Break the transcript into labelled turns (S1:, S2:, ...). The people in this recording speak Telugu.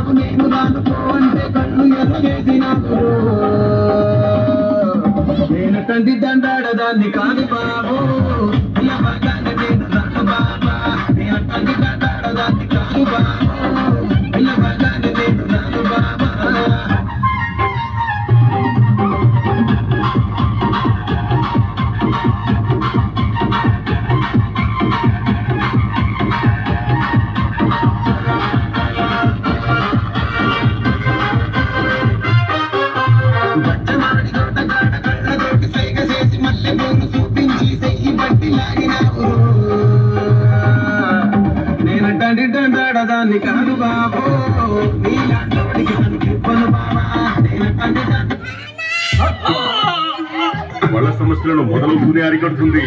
S1: బాబు నేను రానుకో అంటే కళ్ళు ఎరగేసినావు నేను తండ్రి దండాడదాన్ని కాదు బాబు పిల్లబాగానే నేను రాను బాబా నేను తండ్రి దండాడదాన్ని కాదు బాబు పిల్లబాగానే నేను రాను బాబా నేనంటే దండాడదాన్ని కాదు బాబు నీలాంటి సంకీర్పను బాబా
S2: వాళ్ళ సమస్యలను మొదలు అరికడుతుంది.